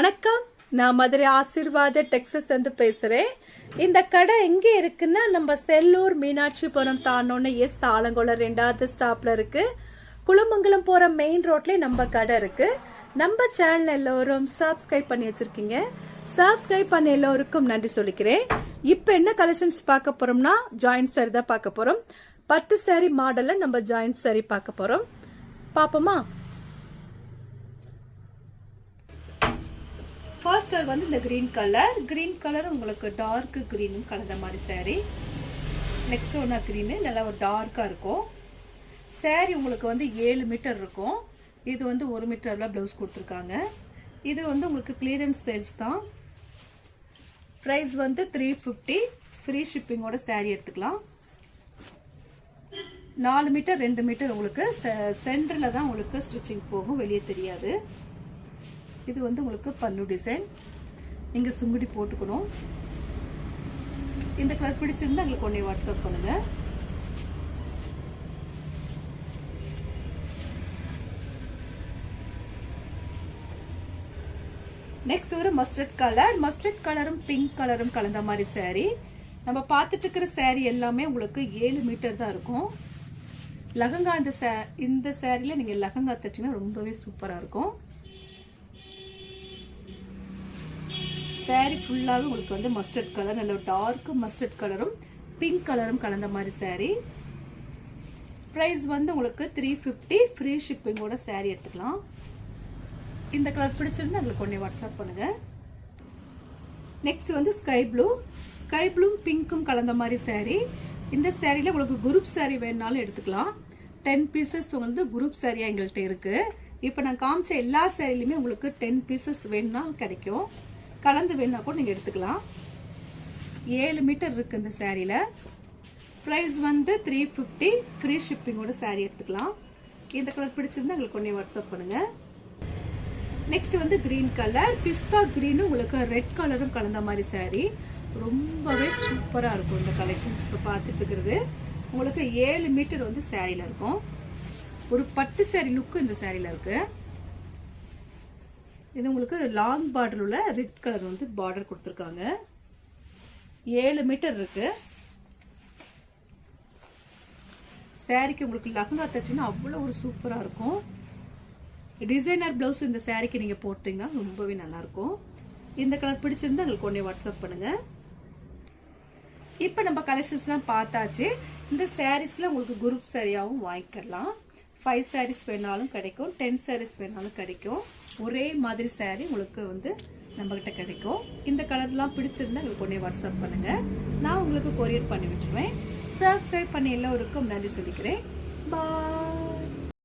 வணக்கம். நான் மதுரை ஆசீர்வாத டெக்ஸஸ் வந்து பேசுறேன். இந்த கடை எங்க இருக்குன்னா நம்ம செல்லூர் மீனாட்சிபுரம் தாண்டோன்னு ஆலங்குளம் 2வது ஸ்டாப்ல இருக்கு. குளமங்கலம் போற மெயின் ரோட்ல நம்ம கடை இருக்கு. நம்ம சேனல் எல்லாரும் சப்ஸ்கிரைப் பண்ணி வச்சிருக்கீங்க. சப்ஸ்கிரைப் பண்ண எல்லாருக்கும் நன்றி சொல்லிக்கிறேன். இப்ப என்ன கலெக்ஷன்ஸ் பார்க்க போறோம்னா ஜாயிண்ட் சாரி தான் பார்க்க போறோம். 10 சாரி மாடல்ல நம்ம ஜாயிண்ட் சாரி பார்க்க போறோம். பாப்போமா? ஃபர்ஸ்ட் வந்து இந்த கிரீன் கலர் உங்களுக்கு டார்க் கிரீனும் கலந்த மாதிரி சாரி. லெக்ஸோனா கிரீனு நல்லா ஒரு டார்க்கா இருக்கும். சாரி உங்களுக்கு வந்து 7 மீட்டர் இருக்கும். இது வந்து 1 மீட்டர்ல பிளவுஸ் கொடுத்துருக்காங்க. இது வந்து உங்களுக்கு கிளியரன்ஸ் சேல்ஸ் தான். பிரைஸ் வந்து 350. ஃப்ரீ ஷிப்பிங்கோட சாரி எடுத்துக்கலாம். 4 மீட்டர் 2 மீட்டர் உங்களுக்கு சென்டர்ல தான் உங்களுக்கு ஸ்டிச்சிங் போகும், வெளியே தெரியாது. இது வந்து உங்களுக்கு பல்லு டிசைன். நீங்க சுங்குடி போட்டுக்கணும். இந்த கலர் பிடிச்சிருந்தா உங்களுக்கு ஒண்ணே வாட்ஸ்அப் பண்ணுங்க. நெக்ஸ்ட் ஒரு மஸ்டர்ட் கலரும் பிங்க் கலரும் கலந்த மாதிரி சாரி. நம்ம பார்த்துட்டு இருக்கிற சாரி எல்லாமே உங்களுக்கு 7 மீட்டர் தான் இருக்கும். லெஹங்கா இந்த சாரில நீங்க லெஹங்கா தச்சீங்கன்னா ரொம்பவே சூப்பரா இருக்கும். சாரி ஃபுல்லாவே உங்களுக்கு வந்து மஸ்டர்ட் கலர், நல்ல டார்க் மஸ்டர்ட் கலரும் பிங்க் கலரும் கலந்த மாதிரி சாரி. பிரைஸ் வந்து உங்களுக்கு 350. ஃப்ரீ ஷிப்பிங்கோட சாரி எடுத்துக்கலாம். இந்த கலர் பிடிச்சிருந்தா உங்களுக்கு ஒண்ணே வாட்ஸ்அப் பண்ணுங்க. நெக்ஸ்ட் வந்து ஸ்கை ப்ளூ பிங்க்கும் கலந்த மாதிரி சாரி. இந்த சாரில உங்களுக்கு குரூப் சாரி வேணாலும் எடுத்துக்கலாம். 10 பீசஸ் வந்து குரூப் சாரியா எங்கள்கிட்ட இருக்கு. இப்ப நான் காமிச்ச எல்லா சாரிலுமே உங்களுக்கு 10 பீசஸ் வேணும்னா கிடைக்கும். கலந்து வேணா கூட நீங்க எடுத்துக்கலாம். 7 மீட்டர் இருக்கு இந்த சாரில. பிரைஸ் வந்து 350. ஃப்ரீ ஷிப்பிங்கோட சாரி எடுத்துக்கலாம். இந்த கலர் பிடிச்சிருந்தா உங்களுக்கு ஒண்ணே வாட்ஸ்அப் பண்ணுங்க. நெக்ஸ்ட் வந்து கிரீன் கலர், பிஸ்தா கிரீனும் உங்களுக்கு ரெட் கலரும் கலந்த மாதிரி சாரி. ரொம்பவே சூப்பரா இருக்கும் இந்த கலெக்ஷன்ஸ். இப்ப பார்த்துட்டு இருக்கிறது உங்களுக்கு 7 மீட்டர் வந்து சாரில இருக்கும். ஒரு பட்டு சாரி லுக் இந்த சாரில இருக்கு. இது உங்களுக்கு லாங் பார்டர் உள்ள ரெட் கலர் வந்து பார்டர் கொடுத்துருக்காங்க. 7 மீட்டர் இருக்கு. சாரிக்கு உங்களுக்கு லெஹங்கா தச்சுன்னா அவ்வளவு ஒரு சூப்பரா இருக்கும். டிசைனர் பிளவுஸ் இந்த சாரிக்கு நீங்க போட்டீங்கன்னா ரொம்பவே நல்லா இருக்கும். இந்த கலர் பிடிச்சிருந்தா உங்களுக்கு ஒண்ணே வாட்ஸ்அப் பண்ணுங்க. இப்ப நம்ம கலெக்ஷன்ஸ் எல்லாம் பார்த்தாச்சு. இந்த சாரீஸ்ல உங்களுக்கு குரூப் சாரியாவும் வாங்கிக்கலாம். 5 சாரீஸ் வேணாலும் கிடைக்கும், 10 சாரீஸ் வேணாலும் கிடைக்கும். ஒரே மாதிரி சாரி உங்களுக்கு வந்து நம்ம கிட்ட கிடைக்கும். இந்த கலர்லாம் பிடிச்சிருந்தா உங்களுக்கு ஒண்ணே வாட்ஸ்அப் பண்ணுங்க. நான் உங்களுக்கு கொரியர் பண்ணி விட்டுருவேன். சப்ஸ்கிரைப் பண்ணி எல்லோருக்கும் நன்றி சொல்லிக்கிறேன். பாய்.